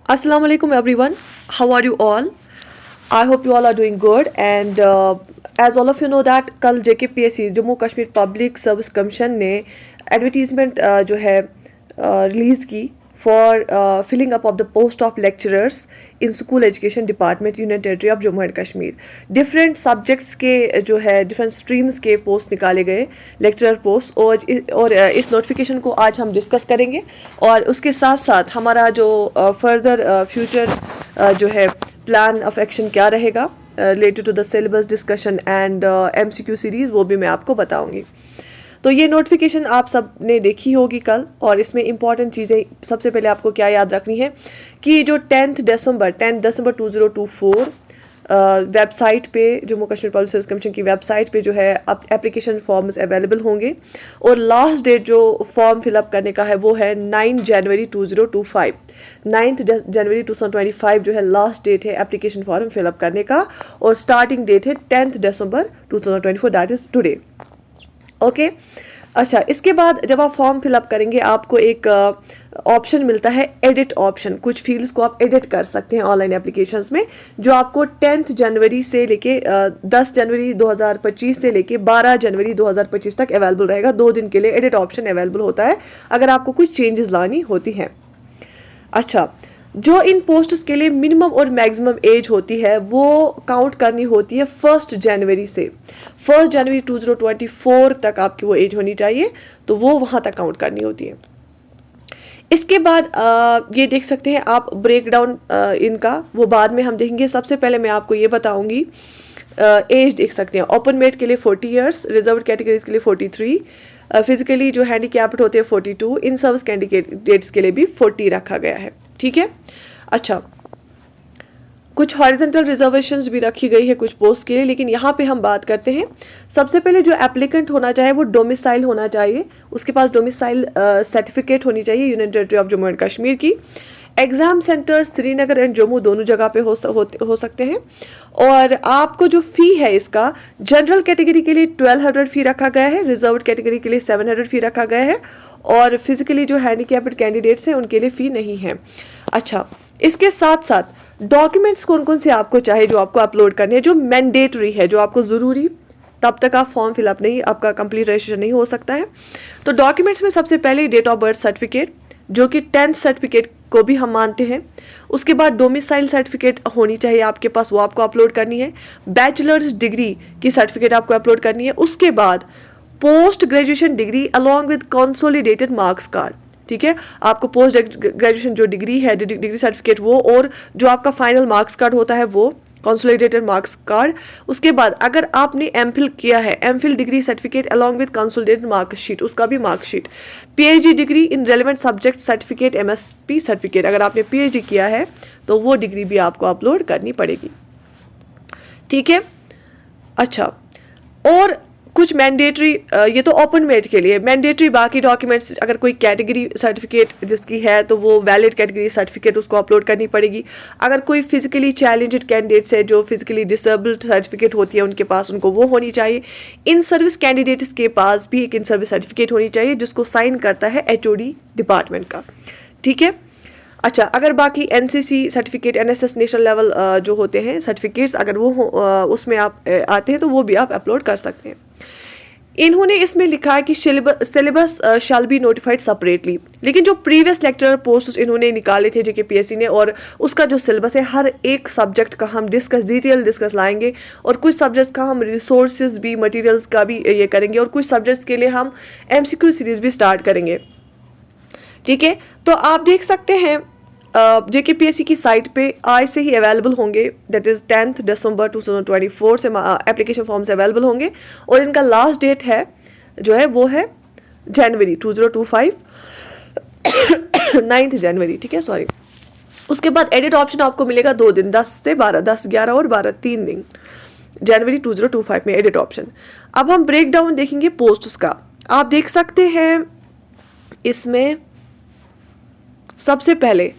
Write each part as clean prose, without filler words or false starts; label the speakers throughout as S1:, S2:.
S1: Assalamu alaikum everyone. How are you all? I hope you all are doing good and as all of you know that कल JKPSC Jammu Kashmir public service commission ने advertisement जो है release की for filling up of the post of lecturers in school education department union territory of Jammu and Kashmir. Different subjects के जो है different streams के post निकाले गए, लेक्चरर पोस्ट, और इस नोटिफिकेशन को आज हम डिस्कस करेंगे और उसके साथ साथ हमारा जो फर्दर फ्यूचर जो है प्लान ऑफ एक्शन क्या रहेगा related to the syllabus discussion and MCQ series, वो भी मैं आपको बताऊंगी। तो ये नोटिफिकेशन आप सब ने देखी होगी कल, और इसमें इंपॉर्टेंट चीज़ें सबसे पहले आपको क्या याद रखनी है कि जो 10 दिसंबर 2024 वेबसाइट पे, Jammu Kashmir public service commission की वेबसाइट पे जो है अब एप्लीकेशन फॉर्म्स अवेलेबल होंगे, और लास्ट डेट जो फॉर्म फिलअप करने का है वो है 9 जनवरी 2025। 9 जनवरी 2025 जो है लास्ट डेट है एप्लीकेशन फॉर्म फिलअप करने का, और स्टार्टिंग डेट है 10 दिसंबर 2024, दैट इज टुडे। ओके अच्छा, इसके बाद जब आप फॉर्म फिलअप करेंगे आपको एक ऑप्शन मिलता है एडिट ऑप्शन। कुछ फील्ड्स को आप एडिट कर सकते हैं ऑनलाइन एप्लीकेशंस में, जो आपको 10 जनवरी से लेके 10 जनवरी 2025 से लेके 12 जनवरी 2025 तक अवेलेबल रहेगा। 2 दिन के लिए एडिट ऑप्शन अवेलेबल होता है अगर आपको कुछ चेंजेस लानी होती हैं। अच्छा, जो इन पोस्ट्स के लिए मिनिमम और मैक्सिमम एज होती है वो काउंट करनी होती है 1 जनवरी से। 1 जनवरी 2024 तक आपकी वो एज होनी चाहिए, तो वो वहाँ तक काउंट करनी होती है। इसके बाद ये देख सकते हैं आप ब्रेक डाउन इनका, वो बाद में हम देखेंगे। सबसे पहले मैं आपको ये बताऊंगी, एज देख सकते हैं ओपन मेट के लिए 40 इयर्स, रिजर्व कैटेगरीज के लिए 43, फिजिकली जो हैंडीकैप्ड होते हैं 42, इन सर्विस कैंडिडेट्स के लिए भी 40 रखा गया है। ठीक है। अच्छा, कुछ हॉरिजॉन्टल रिजर्वेशंस भी रखी गई है कुछ पोस्ट के लिए, लेकिन यहाँ पे हम बात करते हैं। सबसे पहले जो एप्लीकेंट होना चाहिए वो डोमिसाइल होना चाहिए, उसके पास डोमिसाइल सर्टिफिकेट होनी चाहिए union territory of Jammu and Kashmir की। Exam centre Srinagar and Jammu दोनों जगह पे हो सकते हैं। और आपको जो फ़ी है इसका, जनरल कैटेगरी के लिए 1200 फ़ी रखा गया है, रिजर्व कैटेगरी के लिए 700 फ़ी रखा गया है, और फिजिकली जो हैंडीकैप्ड कैंडिडेट्स हैं उनके लिए फ़ी नहीं है। अच्छा, इसके साथ साथ डॉक्यूमेंट्स कौन कौन से आपको चाहिए जो आपको अपलोड करने हैं, जो मैंडेटरी है, जो आपको ज़रूरी, तब तक आप फॉर्म फिलअप नहीं, आपका कंप्लीट रजिस्ट्रेशन नहीं हो सकता है। तो डॉक्यूमेंट्स में सबसे पहले डेट ऑफ बर्थ सर्टिफिकेट, जो कि 10th सर्टिफिकेट को भी हम मानते हैं। उसके बाद डोमिसाइल सर्टिफिकेट होनी चाहिए आपके पास, वो आपको अपलोड करनी है। बैचलर्स डिग्री की सर्टिफिकेट आपको अपलोड करनी है। उसके बाद post graduation degree along with consolidated marks card. ठीक है, आपको पोस्ट ग्रेजुएशन जो डिग्री है, डिग्री सर्टिफिकेट वो, और जो आपका फाइनल मार्क्स कार्ड होता है वो, कंसोलिडेटेड मार्क्स कार्ड। उसके बाद अगर आपने एमफिल किया है, MPhil degree certificate along with consolidated marksheet, उसका भी marksheet. PhD degree in relevant subject certificate, MSP certificate, अगर आपने PhD किया है तो वो डिग्री भी आपको अपलोड करनी पड़ेगी। ठीक है। अच्छा, और कुछ मैंडेटरी, ये तो ओपन मेट के लिए मैंडेटरी, बाकी डॉक्यूमेंट्स अगर कोई कैटेगरी सर्टिफिकेट जिसकी है तो वो वैलिड कैटेगरी सर्टिफिकेट उसको अपलोड करनी पड़ेगी। अगर कोई फिजिकली चैलेंज्ड कैंडिडेट्स है, जो फिजिकली डिसेबल्ड सर्टिफिकेट होती है उनके पास, उनको वो होनी चाहिए। इन सर्विस कैंडिडेट्स के पास भी एक इन सर्विस सर्टिफिकेट होनी चाहिए जिसको साइन करता है HOD डिपार्टमेंट का। ठीक है। अच्छा, अगर बाकी NCC certificate, NSS national level जो होते हैं सर्टिफिकेट्स, अगर वो उसमें आप आते हैं तो वो भी आप अपलोड कर सकते हैं। इन्होंने इसमें लिखा है कि syllabus shall be notified separately, लेकिन जो प्रीवियस लेक्चरर पोस्ट इन्होंने निकाले थे JKPSC ने, और उसका जो सिलेबस है हर एक सब्जेक्ट का हम डिटेल डिस्कस लाएंगे, और कुछ सब्जेक्ट्स का हम रिसोर्सेज भी, मटेरियल्स का भी ये करेंगे, और कुछ सब्जेक्ट्स के लिए हम MCQ सीरीज भी स्टार्ट करेंगे। ठीक है। तो आप देख सकते हैं JKPSC की साइट पे आज से ही अवेलेबल होंगे, दैट इज 10 दिसंबर 2024 से एप्लीकेशन फॉर्म्स अवेलेबल होंगे, और इनका लास्ट डेट है जो है वो है जनवरी 2025 9 जनवरी। ठीक है, सॉरी। उसके बाद एडिट ऑप्शन आपको मिलेगा 2 दिन, 10 से 12, 10, 11 और 12, 3 दिन, जनवरी 2025 में एडिट ऑप्शन। अब हम ब्रेक डाउन देखेंगे पोस्ट्स का। आप देख सकते हैं इसमें सबसे पहले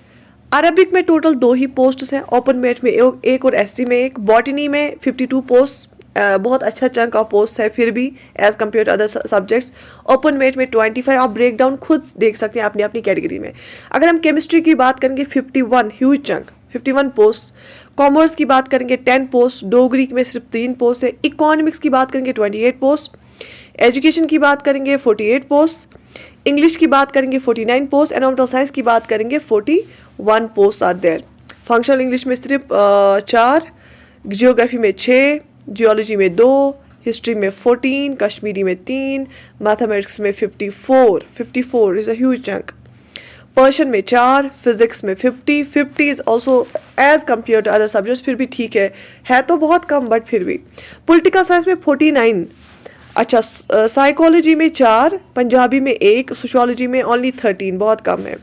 S1: अरबिक में टोटल 2 ही पोस्ट्स हैं, ओपन मेट में एक और SC में एक, बॉटनी में 52 पोस्ट बहुत अच्छा चंक ऑफ पोस्ट है फिर भी as compare to other subjects. Open merit में 25, आप ब्रेक डाउन खुद देख सकते हैं अपनी अपनी कैटेगरी में। अगर हम केमिस्ट्री की बात करेंगे 51 ह्यूज चंक 51 पोस्ट। कॉमर्स की बात करेंगे 10 पोस्ट, डोगरी में सिर्फ 3 पोस्ट है। इकोनॉमिक्स की बात करेंगे 28 पोस्ट। एजुकेशन की बात करेंगे 48 पोस्ट। इंग्लिश की बात करेंगे 49 पोस्ट। एनवायरमेंटल साइंस की बात करेंगे 41 post are there. Functional English में सिर्फ 4, जियोग्राफी में 6, जियोलॉजी में 2, हिस्ट्री में 14, कश्मीरी में 3, मैथमेटिक्स में 54 is a huge chunk. Persian में 4, फिजिक्स में 50 is also as compare to other subjects फिर भी ठीक है तो बहुत कम बट फिर भी। पॉलिटिकल साइंस में 49। अच्छा, साइकोलॉजी में 4, पंजाबी में 1, सोशियोलॉजी में ओनली 13, बहुत कम है।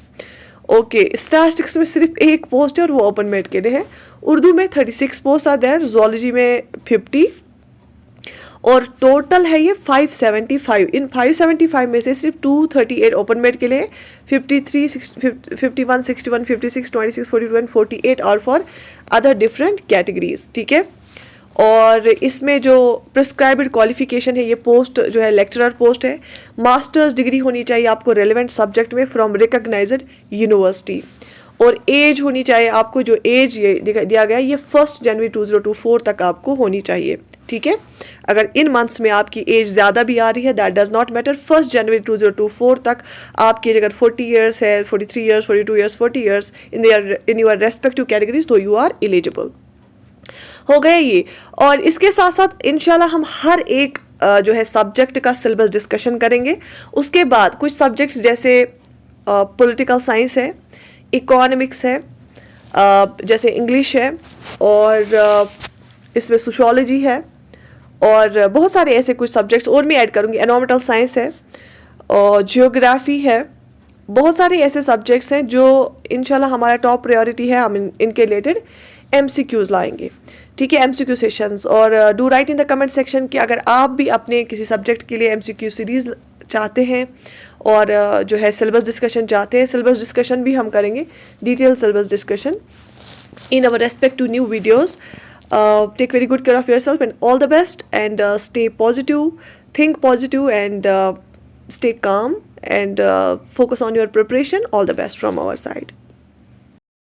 S1: ओके, स्टैटिस्टिक्स में सिर्फ 1 पोस्ट है और वो ओपन मेट के लिए है। उर्दू में 36 पोस्ट आर देयर, जूलॉजी में 50 और टोटल है ये 575। इन 575 में से सिर्फ 238 ओपन मेट के लिए, 53, 51, 61, 56, 26, 42 एंड 48 और फॉर अदर डिफरेंट कैटेगरीज। ठीक है, और इसमें जो प्रिस्क्राइब्ड क्वालिफिकेशन है, ये पोस्ट जो है लेक्चरर पोस्ट है। मास्टर्स डिग्री होनी चाहिए आपको रेलेवेंट सब्जेक्ट में फ्रॉम रिकॉग्नाइज्ड यूनिवर्सिटी, और एज होनी चाहिए आपको, जो एज ये दिया गया है ये 1 जनवरी 2024 तक आपको होनी चाहिए। ठीक है, अगर इन मंथ्स में आपकी एज ज़्यादा भी आ रही है दैट डज नॉट मैटर। 1 जनवरी 2024 तक आपकी एज अगर 40 ईयर्स है, 43 years, 42 years, 40 years in your respective categories, तो यू आर एलिजिबल। हो गए ये। और इसके साथ साथ इंशाल्लाह हम हर एक जो है सब्जेक्ट का सिलेबस डिस्कशन करेंगे। उसके बाद कुछ सब्जेक्ट्स जैसे पॉलिटिकल साइंस है, इकोनॉमिक्स है, जैसे इंग्लिश है, और इसमें सोशियोलॉजी है, और बहुत सारे ऐसे कुछ सब्जेक्ट्स और मैं ऐड करूँगी। एनवायरमेंटल साइंस है और जियोग्राफी है। बहुत सारे ऐसे सब्जेक्ट्स हैं जो इंशाल्लाह हमारा टॉप प्रायोरिटी है, हम इनके रिलेटेड MCQs लाएंगे। ठीक है, MCQ सेशंस। और do right in the comment section कि अगर आप भी अपने किसी सब्जेक्ट के लिए MCQ सीरीज़ चाहते हैं और जो है सिलेबस डिस्कशन चाहते हैं। सिलेबस डिस्कशन भी हम करेंगे, detail syllabus discussion in our respect to new videos. Take very good care of yourself and all the best, and stay positive, think positive, and stay calm, and focus on your preparation. All the best from our side.